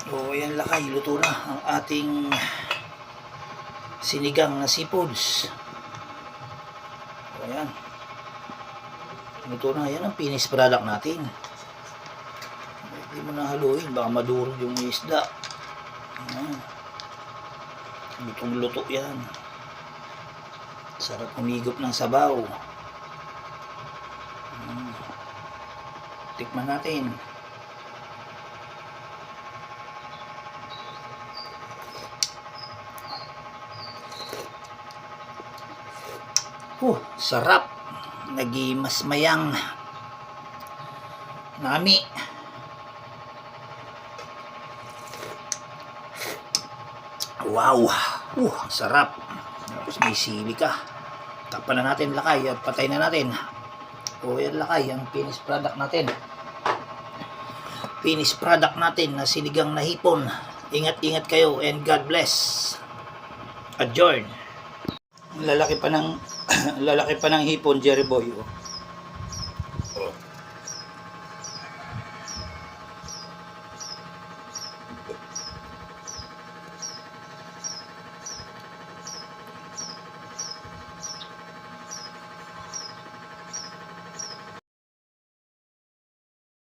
O yan lakay, luto na ang ating sinigang na seafoods. O yan, luto na. Yan ang finished product natin. Hindi mo na haluin, baka madurog yung isda. Ayan. Lutong luto yan. Sarap humigop ng sabaw. Tikman natin. Sarap. Nagimasmayang nami. Wow. Sarap. Tapos may sili ka. Tapan na natin lakay at patay na natin. O yan lakay, ang finished product natin. Finished product natin na sinigang na hipon. Ingat-ingat kayo and God bless. Adjourn. Lalaki pa ng lalaki pa ng hipon, Jerry Boy.